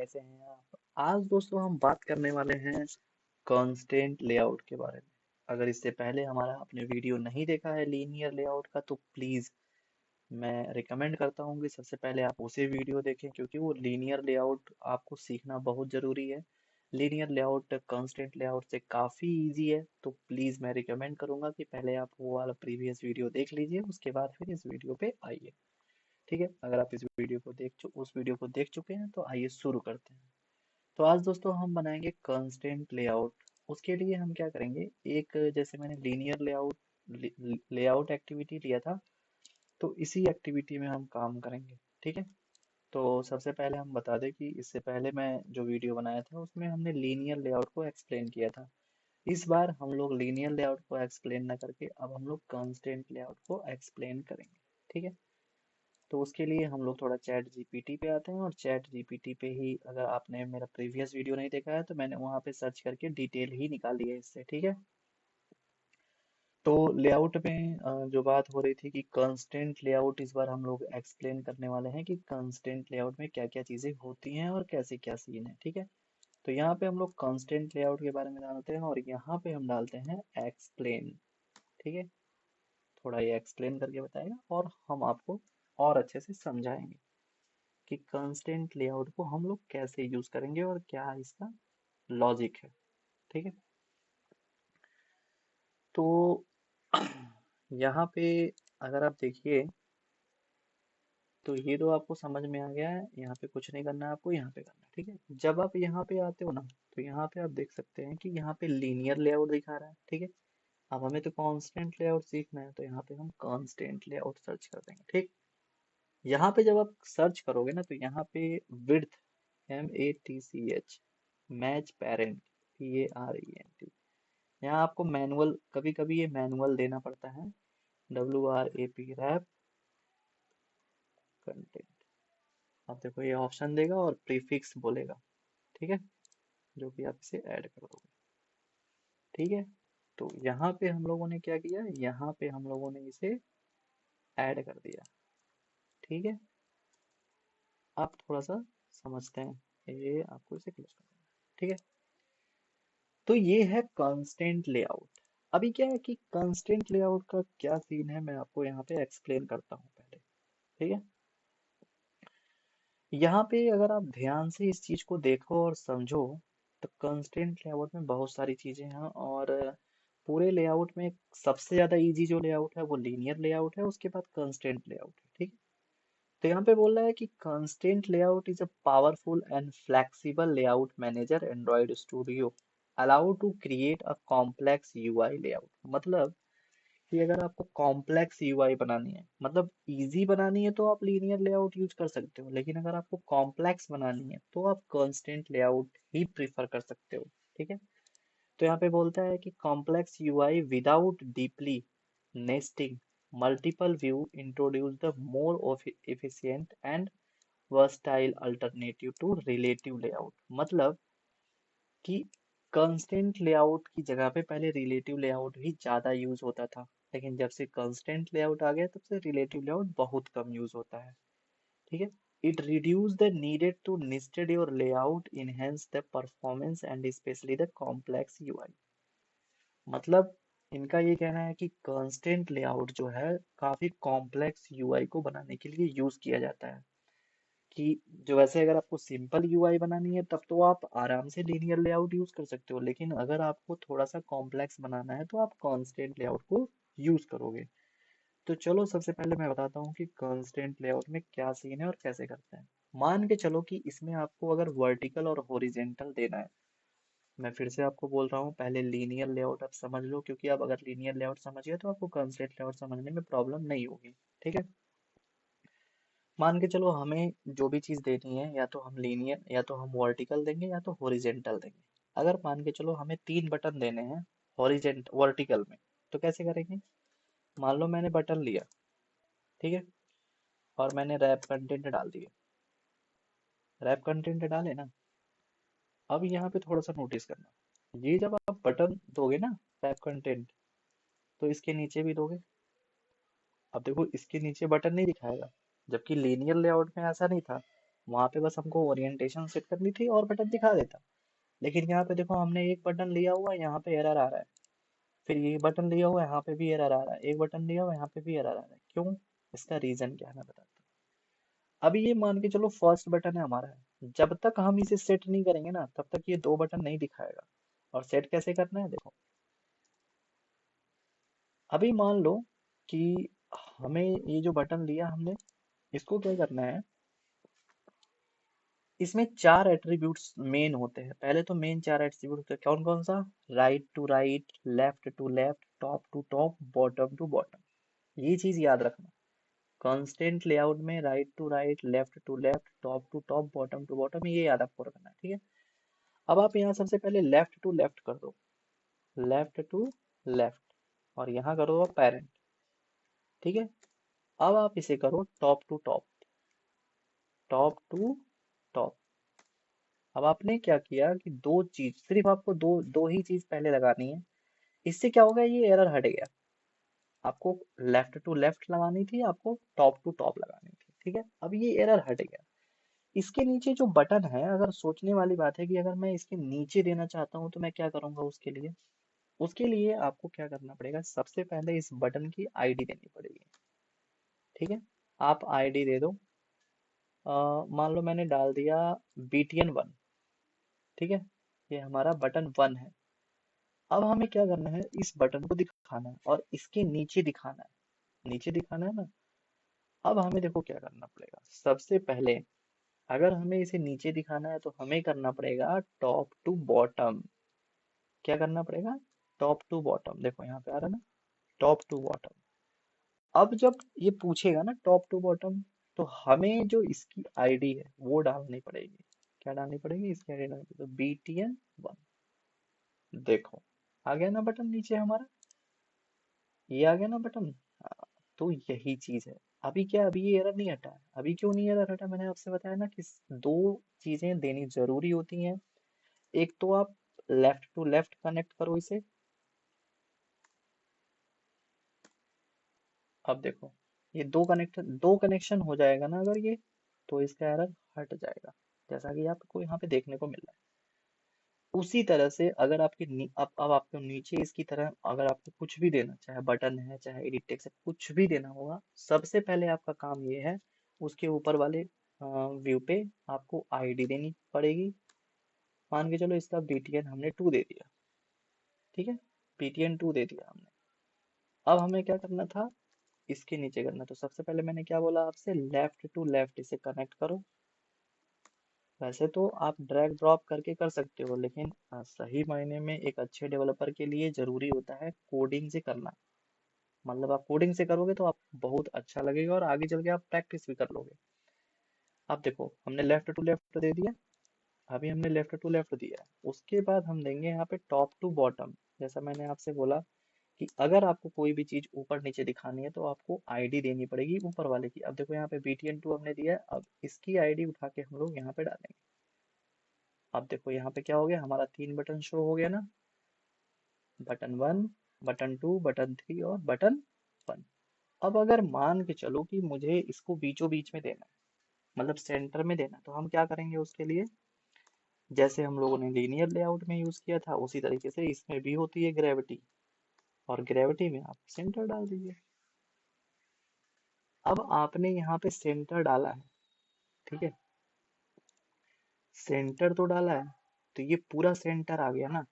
कैसे हैं आप। आज दोस्तों हम बात करने वाले हैं कंस्ट्रेंट लेआउट के बारे में। अगर इससे पहले हमारा आपने वीडियो नहीं देखा है लीनियर लेआउट का तो प्लीज मैं रिकमेंड करता हूँ कि सबसे पहले आप उसे वीडियो देखें, क्योंकि वो लीनियर लेआउट आपको सीखना बहुत ज़रूरी है। लीनियर लेआउट कंस्ट्रेंट लेआउट से काफ़ी इजी है, तो प्लीज़ मैं रिकमेंड करूँगा कि पहले आप वो वाला प्रीवियस वीडियो देख लीजिए, उसके बाद फिर इस वीडियो पे आइए। ठीक है, अगर आप इस वीडियो को उस वीडियो को देख चुके हैं तो आइए शुरू करते हैं। तो आज दोस्तों हम बनाएंगे कंस्ट्रेंट लेआउट। उसके लिए हम क्या करेंगे, एक जैसे मैंने लीनियर लेआउट लेआउट एक्टिविटी लिया था, तो इसी एक्टिविटी में हम काम करेंगे। ठीक है, तो सबसे पहले हम बता दें कि इससे पहले मैं जो वीडियो बनाया था उसमें हमने लीनियर लेआउट को एक्सप्लेन किया था। इस बार हम लोग लीनियर लेआउट को एक्सप्लेन ना करके अब हम लोग कंस्ट्रेंट लेआउट को एक्सप्लेन करेंगे। ठीक है, तो उसके लिए हम लोग थोड़ा चैट जीपीटी पे आते हैं, और चैट जीपीटी पे ही अगर आपने मेरा प्रीवियस वीडियो नहीं देखा है तो मैंने वहाँ पे सर्च करके डिटेल ही निकाली है इससे। ठीक है, तो लेआउट में जो बात हो रही थी कि कंस्ट्रेंट लेआउट, इस बार हम लोग एक्सप्लेन करने वाले हैं कि कंस्ट्रेंट लेआउट में क्या क्या चीज़ें होती हैं और कैसे क्या सीन है। ठीक है, तो यहाँ पे हम लोग कंस्ट्रेंट लेआउट के बारे में जानते हैं और यहाँ पे हम डालते हैं एक्सप्लेन। ठीक है, थोड़ा ये एक्सप्लेन करके बताएगा और हम आपको और अच्छे से समझाएंगे कि कंस्ट्रेंट लेआउट को हम लोग कैसे यूज करेंगे और क्या इसका लॉजिक है। ठीक है, तो यहाँ पे अगर आप देखिए तो ये तो आपको समझ में आ गया है। यहाँ पे कुछ नहीं करना है आपको, यहाँ पे करना है। ठीक है, जब आप यहाँ पे आते हो ना, तो यहाँ पे आप देख सकते हैं कि यहाँ पे लीनियर लेआउट दिखा रहा है। ठीक है, अब हमें तो कांस्टेंट लेआउट सीखना है, तो यहाँ पे हम कांस्टेंट लेआउट सर्च कर देंगे। ठीक, यहाँ पे जब आप सर्च करोगे ना, तो यहाँ पे width MATCH match parent PARENT, यहाँ आपको मैनुअल, कभी कभी ये मैनुअल देना पड़ता है, WRAP रैप कंटेंट। आप देखो ये ऑप्शन देगा और प्रीफिक्स बोलेगा। ठीक है, जो कि आप इसे ऐड कर दोगे। ठीक है, तो यहाँ पे हम लोगों ने क्या किया, यहाँ पे हम लोगों ने इसे ऐड कर दिया। ठीक है, आप थोड़ा सा समझते हैं, ये आपको इसे क्लोज कर देना। ठीक है, तो ये है कंस्ट्रेंट लेआउट। अभी क्या है कि कंस्ट्रेंट लेआउट का क्या सीन है, मैं आपको यहाँ पे एक्सप्लेन करता हूँ पहले। ठीक है, यहाँ पे अगर आप ध्यान से इस चीज को देखो और समझो, तो कंस्ट्रेंट लेआउट में बहुत सारी चीजें हैं, और पूरे लेआउट में सबसे ज्यादा इजी जो लेआउट है वो लीनियर लेआउट है, उसके बाद कंस्ट्रेंट लेआउट है। ठीक है, तो यहाँ पे बोल रहा है कि constraint layout is a powerful and flexible layout manager Android studio allow to create a complex UI layout. मतलब कि अगर आपको कॉम्प्लेक्स यूआई बनानी है, मतलब इजी बनानी है, तो आप लीनियर लेआउट यूज कर सकते हो, लेकिन अगर आपको कॉम्प्लेक्स बनानी है तो आप कंस्ट्रेंट लेआउट ही प्रीफर कर सकते हो। ठीक है, तो यहाँ पे बोलता है कि complex UI without deeply nesting multiple view introduce the more efficient and versatile alternative to relative layout. मतलब कि कंस्ट्रेंट लेआउट की जगह पे पहले रिलेटिव लेआउट ही ज़्यादा यूज होता था, लेकिन जब से कंस्ट्रेंट लेआउट आ गया तब से रिलेटिव लेआउट बहुत कम यूज होता है। ठीक है, it reduce the needed to nested your layout, enhance the performance and specially the complex UI. मतलब इनका ये कहना है कि कंस्ट्रेंट लेआउट जो है काफी कॉम्प्लेक्स यूआई को बनाने के लिए यूज किया जाता है। कि जो वैसे अगर आपको सिंपल यूआई बनानी है तब तो आप आराम से लीनियर लेआउट यूज कर सकते हो, लेकिन अगर आपको थोड़ा सा कॉम्प्लेक्स बनाना है तो आप कंस्ट्रेंट लेआउट को यूज करोगे। तो चलो सबसे पहले मैं बताता हूँ कि कंस्ट्रेंट लेआउट में क्या सीन है और कैसे करते हैं। मान के चलो कि इसमें आपको अगर वर्टिकल और हॉरिजेंटल देना है, मैं फिर से आपको बोल रहा हूँ, पहले लीनियर लेआउट आप समझ लो, क्योंकि आप अगर लीनियर लेआउट समझिए तो आपको कंस्ट्रेंट लेआउट समझने में प्रॉब्लम नहीं होगी। ठीक है, मान के चलो हमें जो भी चीज़ देनी है, या तो हम लीनियर, या तो हम वर्टिकल देंगे, या तो हॉरिजेंटल देंगे। अगर मान के चलो हमें 3 बटन देने हैं हॉरिजेंट वर्टिकल में, तो कैसे करेंगे। मान लो मैंने बटन लिया, ठीक है, और मैंने रैप कंटेंट डाल दिए। रैप कंटेंट डाले ना, अब यहाँ पे थोड़ा सा नोटिस करना, ये जब आप बटन दोगे ना रैप कंटेंट, तो इसके नीचे भी दोगे। अब देखो इसके नीचे बटन नहीं दिखाएगा, जबकि लीनियर लेआउट में ऐसा नहीं था। वहां पे बस हमको ओरिएंटेशन सेट करनी थी और बटन दिखा देता। लेकिन यहाँ पे देखो हमने एक बटन लिया हुआ है, यहाँ पे एरर आ रहा है। फिर ये बटन लिया हुआ है, यहाँ पे भी एरर आ रहा है। एक बटन लिया हुआ है, यहाँ पे भी एरर आ रहा है। क्यों? इसका रीजन क्या है मैं बताता हूँ। अभी ये मान के चलो फर्स्ट बटन है हमारा है, जब तक हम इसे सेट नहीं करेंगे ना तब तक ये दो बटन नहीं दिखाएगा। और सेट कैसे करना है देखो। अभी मान लो कि हमें ये जो बटन लिया हमने, इसको क्या करना है, इसमें चार एट्रीब्यूट्स मेन होते हैं। पहले तो मेन चार एट्रीब्यूट होते हैं, कौन कौन सा? Right to right, left to left, top to top, bottom to bottom. ये चीज याद रखना। कॉन्स्टेंट लेआउट में right to right, left to left, top to top, bottom to bottom, ये याद आपको रखना है, ठीक है। अब आप यहाँ सबसे पहले लेफ्ट टू लेफ्ट कर दो, लेफ्ट टू लेफ्ट, और यहाँ करो आप पेरेंट, ठीक है। अब आप इसे करो top to top, top to top. अब आपने क्या किया कि दो चीज, सिर्फ आपको दो दो ही चीज पहले लगानी है। इससे क्या होगा, ये एरर हट गया। आपको लेफ्ट टू लेफ्ट लगानी थी, आपको टॉप टू टॉप लगानी थी, ठीक है। अब ये एरर हट गया। इसके नीचे जो बटन है, अगर सोचने वाली बात है कि अगर मैं इसके नीचे देना चाहता हूँ तो मैं क्या करूंगा उसके लिए। उसके लिए आपको क्या करना पड़ेगा, सबसे पहले इस बटन की आईडी देनी पड़ेगी, ठीक है। आप आईडी दे दो। मान लो मैंने डाल दिया BTN 1, ठीक है। ये हमारा बटन 1 है। अब हमें क्या करना है, इस बटन को दिखाना है और इसके नीचे दिखाना है, नीचे दिखाना है ना। अब हमें देखो क्या करना पड़ेगा, सबसे पहले अगर हमें इसे नीचे दिखाना है तो हमें करना पड़ेगा टॉप टू बॉटम। क्या करना पड़ेगा? Top to bottom. देखो यहाँ पे आ रहा है ना, टॉप टू बॉटम। अब जब ये पूछेगा ना टॉप टू बॉटम, तो हमें जो इसकी आईडी है वो डालनी पड़ेगी। क्या डालनी पड़ेगी? इसकी आईडी डालनी पड़ेगी, तो BTN 1। देखो आ गया ना बटन नीचे हमारा, ये आ गया ना बटन। हाँ, तो यही चीज है। अभी क्या, अभी ये एरर नहीं हटा है। अभी क्यों नहीं एरर हटा? मैंने आपसे बताया ना कि दो चीजें देनी जरूरी होती हैं। एक तो आप लेफ्ट टू लेफ्ट कनेक्ट करो इसे। अब देखो, ये दो कनेक्शन हो जाएगा ना अगर ये, तो इसका एरर हट जाएगा, जैसा कि आपको यहाँ पे देखने को मिल रहा है। उसी तरह से अगर अब आपको नीचे इसकी तरह अगर आपको कुछ भी देना, चाहे बटन है चाहे एडिट टेक्स्ट है, कुछ भी देना होगा, सबसे पहले आपका काम ये है, उसके ऊपर वाले व्यू पे आपको आईडी देनी पड़ेगी। मान के चलो इसका BTN हमने 2 दे दिया, ठीक है। BTN 2 दे दिया हमने। अब हमें क्या करना था, इसके नीचे करना। तो सबसे पहले मैंने क्या बोला आपसे, लेफ्ट टू लेफ्ट इसे कनेक्ट करो। वैसे तो आप ड्रैग ड्रॉप करके कर सकते हो, लेकिन सही मायने में एक अच्छे डेवलपर के लिए जरूरी होता है कोडिंग से करना। मतलब आप कोडिंग से करोगे तो आप बहुत अच्छा लगेगा और आगे चल के आप प्रैक्टिस भी कर लोगे। अब देखो हमने लेफ्ट टू लेफ्ट दे दिया। अभी हमने लेफ्ट टू लेफ्ट दिया है, उसके बाद हम देंगे यहाँ पे टॉप टू बॉटम। जैसा मैंने आपसे बोला कि अगर आपको कोई भी चीज ऊपर नीचे दिखानी है तो आपको आईडी देनी पड़ेगी ऊपर वाले की। अब देखो यहाँ पे BTN 2 हमने दिया है, अब इसकी आईडी उठा के हम लोग यहाँ पे डालेंगे। अब देखो यहाँ पे क्या हो गया, हमारा 3 बटन शो हो गया ना, बटन 1, बटन 2, बटन 3 और बटन 1। अब अगर मान के चलो कि मुझे इसको बीचों बीच में देना है, मतलब सेंटर में देना है, तो हम क्या करेंगे उसके लिए, जैसे हम लोगों ने लीनियर लेआउट में यूज किया था उसी तरीके से इसमें भी होती है ग्रेविटी, और ग्रेविटी में आप सेंटर डाल दीजिए। अब आपने यहाँ पे सेंटर डाला है, ठीक है, सेंटर तो डाला है, तो ये पूरा सेंटर आ गया ना।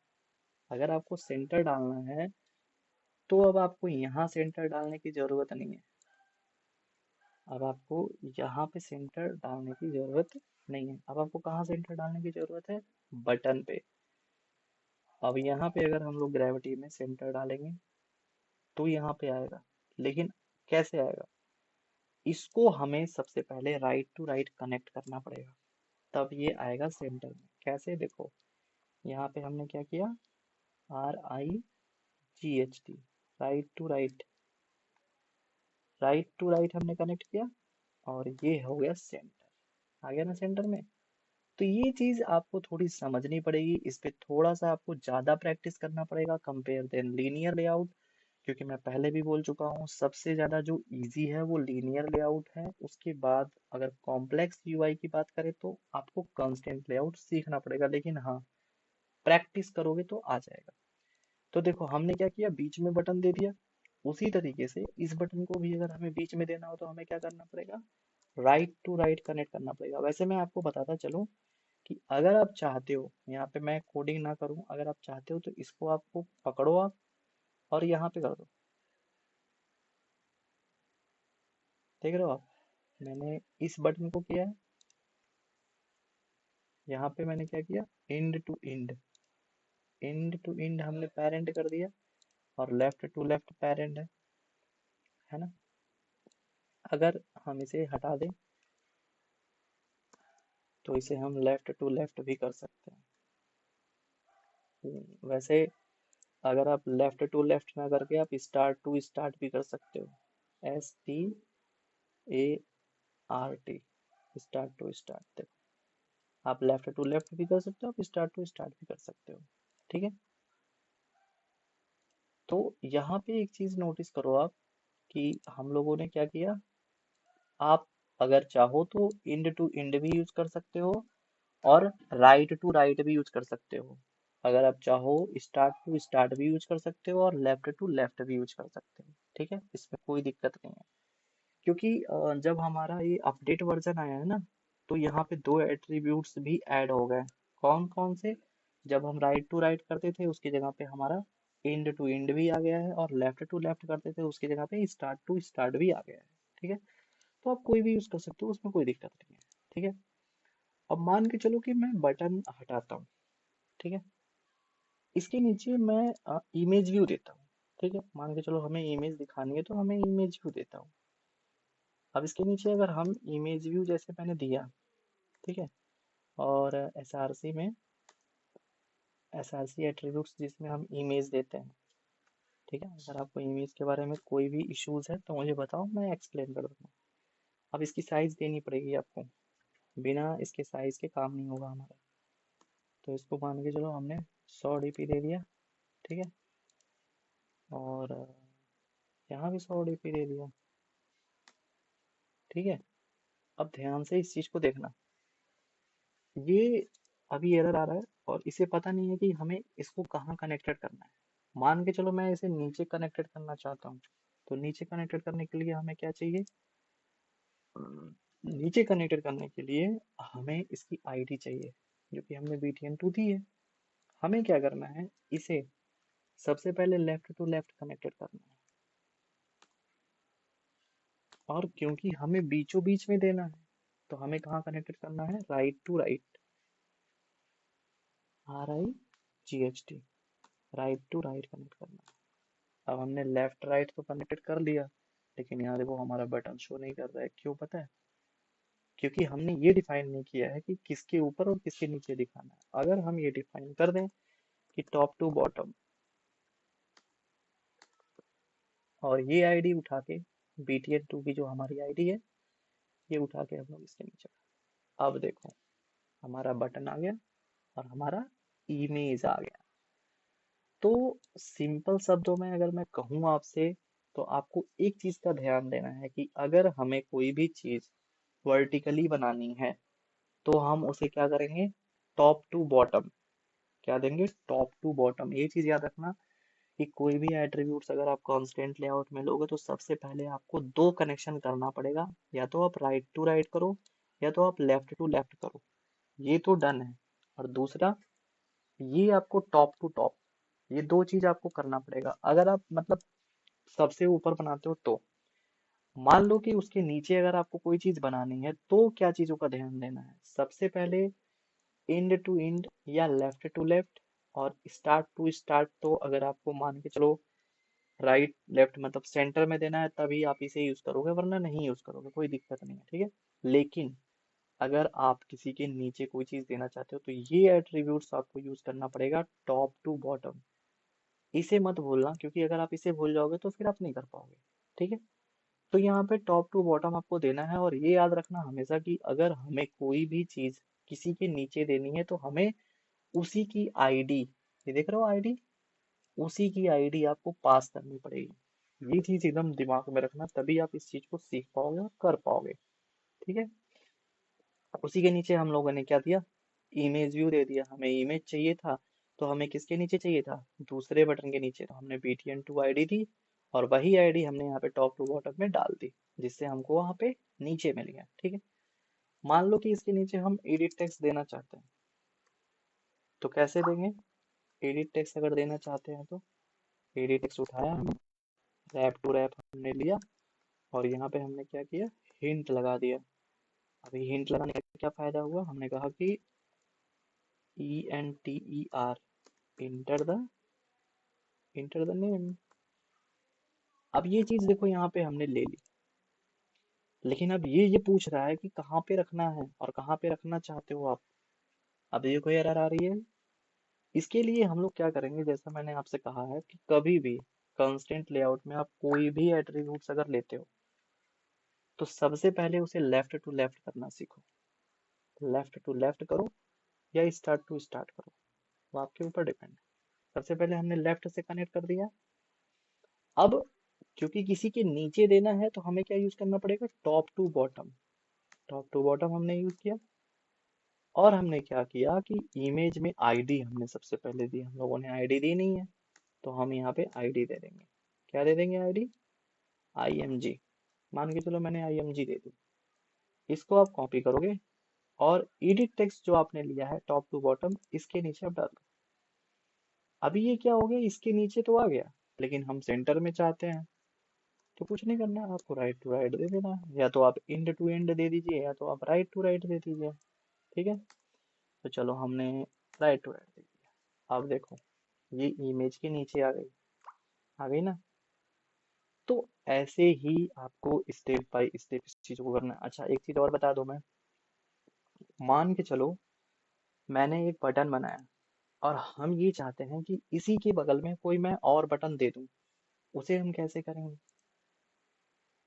अगर आपको सेंटर डालना है तो अब आपको यहाँ सेंटर डालने की जरूरत नहीं है। अब आपको यहाँ पे सेंटर डालने की जरूरत नहीं है। अब आपको कहाँ सेंटर डालने की जरूरत है? बटन पे। अब यहाँ पे अगर हम लोग ग्रेविटी में सेंटर डालेंगे तो यहाँ पे आएगा, लेकिन कैसे आएगा? इसको हमें सबसे पहले राइट टू राइट कनेक्ट करना पड़ेगा, तब ये आएगा सेंटर में। कैसे? देखो यहाँ पे हमने क्या किया, RIGHT, right to right, right to right हमने कनेक्ट किया, और ये हो गया सेंटर। आ गया ना सेंटर में। तो ये चीज आपको थोड़ी समझनी पड़ेगी, इस पे थोड़ा सा आपको ज्यादा प्रैक्टिस करना पड़ेगा कंपेयर देन लीनियर लेआउट। क्योंकि मैं पहले भी बोल चुका हूँ, सबसे ज्यादा जो इजी है वो लीनियर लेआउट है। उसके बाद अगर कॉम्प्लेक्स यूआई की बात करें तो आपको कंस्ट्रेंट लेआउट सीखना पड़ेगा, लेकिन हाँ, प्रैक्टिस करोगे तो आ जाएगा। तो देखो हमने क्या किया, बीच में बटन दे दिया। उसी तरीके से इस बटन को भी अगर हमें बीच में देना हो तो हमें क्या करना पड़ेगा, राइट टू राइट कनेक्ट करना पड़ेगा। वैसे मैं आपको बताता चलूं कि अगर आप चाहते हो, यहाँ पे मैं कोडिंग ना करूं, अगर आप चाहते हो तो इसको आपको पकड़ो आप और यहाँ पे कर दो। देख रहे हो आप, मैंने इस बटन को किया है, यहाँ पे मैंने क्या किया, end to end, end to end हमने पेरेंट कर दिया, और लेफ्ट टू लेफ्ट पेरेंट है ना। अगर हम इसे हटा दें तो इसे हम लेफ्ट टू लेफ्ट भी कर सकते हैं। वैसे अगर आप लेफ्ट टू लेफ्ट ना करके आप स्टार्ट टू स्टार्ट भी कर सकते हो, START, स्टार्ट टू स्टार्ट। देखो आप लेफ्ट टू लेफ्ट भी कर सकते हो, आप स्टार्ट टू स्टार्ट भी कर सकते हो। ठीक है, तो यहाँ पे एक चीज नोटिस करो आप, कि हम लोगों ने क्या किया, आप अगर चाहो तो इंड टू इंड भी यूज कर सकते हो, और राइट टू राइट भी यूज कर सकते हो। अगर आप चाहो स्टार्ट टू स्टार्ट भी यूज कर सकते हो, और लेफ्ट टू लेफ्ट भी यूज कर सकते हो। ठीक है, इसमें कोई दिक्कत नहीं है। क्योंकि जब हमारा ये अपडेट वर्जन आया है ना, तो यहाँ पे दो एट्रीब्यूट्स भी ऐड हो गए। कौन कौन से, जब हम राइट टू राइट करते थे उसकी जगह पे हमारा एंड टू एंड भी आ गया है, और लेफ्ट टू लेफ्ट करते थे उसकी जगह पे स्टार्ट टू स्टार्ट भी आ गया है। ठीक है, तो आप कोई भी यूज कर सकते हो, उसमें कोई दिक्कत नहीं है। ठीक है, अब मान के चलो कि मैं बटन हटाता हूँ। ठीक है, इसके नीचे मैं इमेज व्यू देता हूँ। ठीक है, मान के चलो हमें इमेज दिखानी है तो हमें इमेज व्यू देता हूँ। अब इसके नीचे अगर हम इमेज व्यू जैसे मैंने दिया, ठीक है, और एसआरसी एट्रीब्यूट्स जिसमें हम इमेज देते हैं। ठीक है, अगर आपको इमेज के बारे में कोई भी इश्यूज है तो मुझे बताओ, मैं एक्सप्लेन कर दूंगा। अब इसकी साइज देनी पड़ेगी आपको, बिना इसके साइज के काम नहीं होगा हमारा। तो इसको मान के चलो हमने 100 DP दे दिया। ठीक है, और यहाँ भी 100 DP दे दिया। ठीक है, अब ध्यान से इस चीज को देखना, ये अभी एरर आ रहा है और इसे पता नहीं है कि हमें इसको कहाँ कनेक्टेड करना है। मान के चलो मैं इसे नीचे कनेक्टेड करना चाहता हूँ, तो नीचे कनेक्टेड करने के लिए हमें क्या चाहिए, नीचे कनेक्टेड करने के लिए हमें इसकी आईडी चाहिए, जो कि हमने BTN2 दी है। हमें क्या करना है, इसे सबसे पहले लेफ्ट टू लेफ्ट कनेक्टेड करना है, और क्योंकि हमें बीचों बीच में देना है तो हमें कहाँ कनेक्टेड करना है, right to right, RIGHT, right to right connect करना है। अब हमने लेफ्ट राइट तो कनेक्टेड कर लिया, लेकिन यहाँ देखो हमारा बटन शो नहीं कर रहा है। क्यों पता है, क्योंकि हमने ये डिफाइन नहीं किया है कि किसके ऊपर और किसके नीचे दिखाना है। अगर हम ये डिफाइन कर दें कि टॉप टू बॉटम, और ये आईडी उठा के BTN2 की जो हमारी आईडी है, ये उठा के हम लोग इसके नीचे, अब देखो हमारा बटन आ गया और हमारा इमेज आ गया। तो सिंपल शब्दों में अगर मैं कहूँ आपसे, तो आपको एक चीज का ध्यान देना है कि अगर हमें कोई भी चीज वर्टिकली बनानी है तो हम उसे क्या करेंगे, टॉप टू बॉटम, क्या देंगे, टॉप टू बॉटम। ये चीज याद रखना कि कोई भी एट्रीब्यूट्स अगर आप कांस्टेंट लेआउट में लोगे तो सबसे पहले आपको दो कनेक्शन करना पड़ेगा, या तो आप राइट टू राइट करो, या तो आप लेफ्ट टू लेफ्ट करो। ये तो डन है। और दूसरा, ये आपको टॉप टू टॉप, ये दो चीज आपको करना पड़ेगा। अगर आप मतलब सबसे ऊपर बनाते हो तो मान लो कि उसके नीचे अगर आपको कोई चीज बनानी है तो क्या चीजों का ध्यान देना है, सबसे पहले एंड टू एंड या लेफ्ट टू लेफ्ट, और स्टार्ट टू स्टार्ट। तो अगर आपको मान के चलो राइट लेफ्ट मतलब सेंटर में देना है तभी आप इसे यूज करोगे, वरना नहीं यूज करोगे, कोई दिक्कत नहीं है। ठीक है, लेकिन अगर आप किसी के नीचे कोई चीज देना चाहते हो तो ये एट्रीब्यूट्स आपको यूज करना पड़ेगा, टॉप टू बॉटम। इसे मत भूलना, क्योंकि अगर आप इसे भूल जाओगे तो फिर आप नहीं कर पाओगे। ठीक है, तो यहाँ पे टॉप टू बॉटम आपको देना है, और ये याद रखना हमेशा कि अगर हमें कोई भी चीज किसी के नीचे देनी है तो हमें उसी की आईडी, ये देख रहे हो आईडी, उसी की आईडी आपको पास करनी पड़ेगी। ये चीज एकदम दिमाग में रखना, तभी आप इस चीज को सीख पाओगे और कर पाओगे। ठीक है। उसी के नीचे हम लोगों ने क्या दिया, इमेज व्यू दे दिया। हमें इमेज चाहिए था, तो हमें किसके नीचे चाहिए था, दूसरे बटन के नीचे, तो हमने btn2 आईडी दी, और वही आईडी हमने यहाँ पे टॉप टू बॉटम में डाल दी, जिससे हमको वहाँ पे नीचे मिल गया। ठीक है। मान लो कि इसके नीचे हम एडिट टेक्स्ट देना चाहते हैं, तो कैसे देंगे। एडिट टेक्स्ट अगर देना चाहते हैं तो एडिट टेक्स्ट उठाया हमने, रैप टू रैप हमने लिया, और यहाँ पे हमने क्या किया, हिंट लगा दिया। अभी हिंट लगाने का क्या फायदा हुआ, हमने कहा कि enter, इंटर द नेम। अब ये चीज देखो यहाँ पे हमने ले ली, लेकिन अब ये पूछ रहा है कि कहाँ पे रखना है और कहाँ पे रखना चाहते हो आप। अब ये कोई एरर आ रही है। इसके लिए हम लोग क्या करेंगे, जैसा मैंने आपसे कहा है कि कभी भी कंस्ट्रेंट लेआउट में आप कोई भी एट्रीब्यूट्स अगर लेते हो, तो सबसे पहले उसे लेफ्ट टू लेफ्ट करना सीखो। लेफ्ट टू लेफ्ट करो या स्टार्ट टू स्टार्ट करो, वो आपके ऊपर डिपेंड है। सबसे पहले हमने लेफ्ट से कनेक्ट कर दिया। अब क्योंकि किसी के नीचे देना है, तो हमें क्या यूज करना पड़ेगा, top to bottom. Top to bottom हमने यूज किया, और हमने क्या किया कि इमेज में आईडी हमने सबसे पहले दी। हम लोगों ने आईडी दी नहीं है, तो हम यहाँ पे आईडी दे देंगे। क्या दे देंगे, आईडी IMG। मान के चलो मैंने IMG दे दी। इसको आप कॉपी करोगे, और एडिट टेक्स्ट जो आपने लिया है टॉप टू बॉटम, इसके नीचे आप डाल दो। अभी ये क्या हो गया, इसके नीचे तो आ गया, लेकिन हम सेंटर में चाहते हैं, तो कुछ नहीं करना है, आपको राइट टू राइट दे देना है। या तो आप एंड टू एंड दे दीजिए, या तो आप राइट टू राइट दे दीजिए। ठीक है। तो चलो हमने राइट टू राइट दे दिया। अब देखो ये इमेज के नीचे आ गई ना। तो ऐसे ही आपको स्टेप बाय स्टेप इस चीज को करना है। अच्छा एक चीज और बता दो मैं, मान के चलो मैंने एक बटन बनाया, और हम ये चाहते हैं कि इसी के बगल में कोई मैं और बटन दे दूं। उसे हम कैसे करेंगे,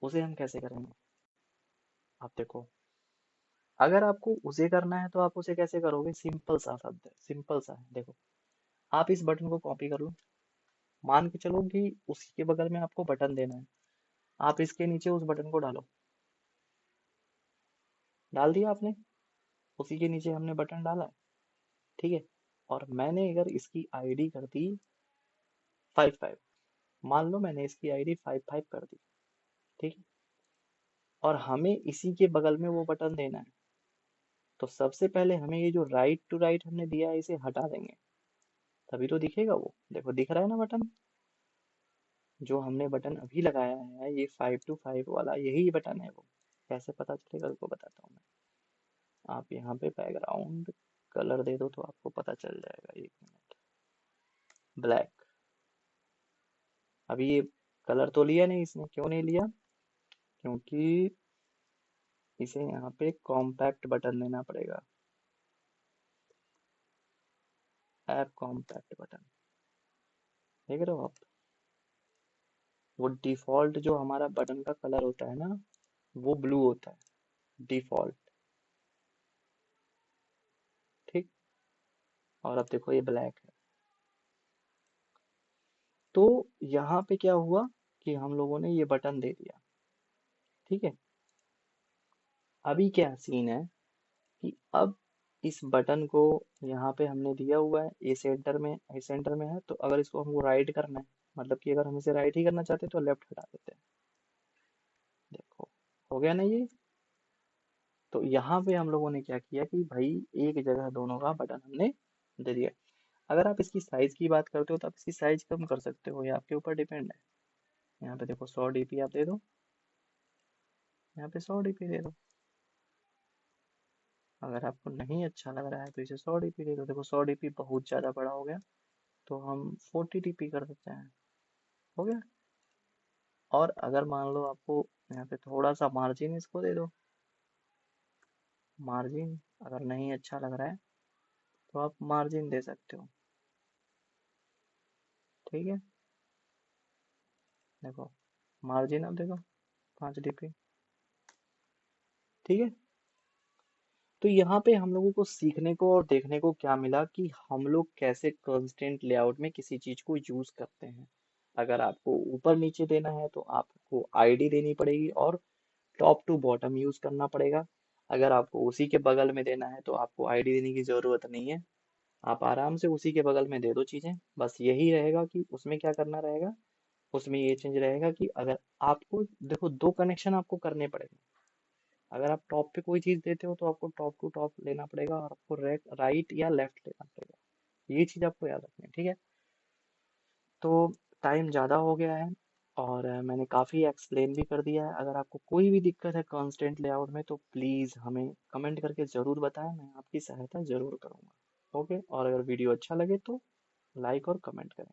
उसे हम कैसे करेंगे। आप देखो, अगर आपको उसे करना है तो आप उसे कैसे करोगे, सिंपल सा शब्द है, सिंपल सा है। देखो आप इस बटन को कॉपी कर लो, मान के चलो कि उसी के बगल में आपको बटन देना है, आप इसके नीचे उस बटन को डालो। डाल दिया आपने, उसी के नीचे हमने बटन डाला है। ठीक है। और मैंने अगर इसकी आईडी कर दी 55, मान लो मैंने इसकी आईडी 55 कर दी। ठीक है। और हमें इसी के बगल में वो बटन देना है, तो सबसे पहले हमें ये जो राइट टू राइट हमने दिया है, इसे हटा देंगे, तभी तो दिखेगा वो। देखो दिख रहा है ना बटन, जो हमने बटन अभी लगाया है, ये 5 to 5 वाला यही बटन है। वो कैसे पता चलेगा, उसको बताता हूँ मैं। आप यहाँ पे बैकग्राउंड कलर दे दो, तो आपको पता चल जाएगा। 1 मिनट। ब्लैक। अभी ये कलर तो लिया नहीं इसने, क्यों नहीं लिया, क्योंकि इसे यहाँ पे कॉम्पैक्ट बटन देना पड़ेगा। ऐप कॉम्पैक्ट बटन, देख रहे हो आप, वो डिफॉल्ट जो हमारा बटन का कलर होता है ना, वो ब्लू होता है डिफॉल्ट। ठीक। और अब देखो ये ब्लैक है। तो यहाँ पे क्या हुआ कि हम लोगों ने ये बटन दे दिया। ठीक है। अभी क्या सीन है कि अब इस बटन को यहाँ पे हमने दिया हुआ है, ये सेंटर में है, तो अगर इसको हमको राइट करना है, मतलब कि अगर हम इसे राइट ही करना चाहते हैं, तो लेफ्ट हटा देते हैं। देखो हो गया ना ये। तो यहाँ पे हम लोगों ने क्या किया कि भाई एक जगह दोनों का बटन हमने दे दिया। अगर आप इसकी साइज की बात करते हो, तो आप इसकी साइज कम कर सकते हो, ये आपके ऊपर डिपेंड है। यहाँ पे देखो 100 DP आप दे दो, यहाँ पे 100 DP दे दो। अगर आपको नहीं अच्छा लग रहा है तो इसे 100 DP दे दो। देखो 100 DP बहुत ज़्यादा बड़ा हो गया, तो हम 40 DP कर देते हैं। हो गया। और अगर मान लो आपको यहाँ पे थोड़ा सा मार्जिन इसको दे दो, मार्जिन अगर नहीं अच्छा लग रहा है तो आप मार्जिन दे सकते हो। ठीक है। देखो मार्जिन अब देखो 5 DP। ठीक है। तो यहाँ पे हम लोगों को सीखने को और देखने को क्या मिला कि हम लोग कैसे कंस्ट्रेंट लेआउट में किसी चीज को यूज करते हैं। अगर आपको ऊपर नीचे देना है तो आपको आईडी देनी पड़ेगी और टॉप टू बॉटम यूज करना पड़ेगा। अगर आपको उसी के बगल में देना है तो आपको आईडी देने की जरूरत नहीं है। आप आराम से उसी के बगल में दे दो चीजें। बस यही रहेगा कि उसमें क्या करना रहेगा, उसमें ये चेंज रहेगा कि अगर आपको देखो दो कनेक्शन आपको करने पड़ेंगे। अगर आप टॉप पे कोई चीज देते हो तो आपको टॉप टू टॉप लेना पड़ेगा और आपको राइट या लेफ्ट लेना पड़ेगा। ये चीज आपको याद रखनी है, ठीक है। तो टाइम ज़्यादा हो गया है और मैंने काफ़ी एक्सप्लेन भी कर दिया है। अगर आपको कोई भी दिक्कत है कंस्ट्रेंट लेआउट में तो प्लीज़ हमें कमेंट करके ज़रूर बताएं, मैं आपकी सहायता ज़रूर करूँगा। ओके, और अगर वीडियो अच्छा लगे तो लाइक और कमेंट करें।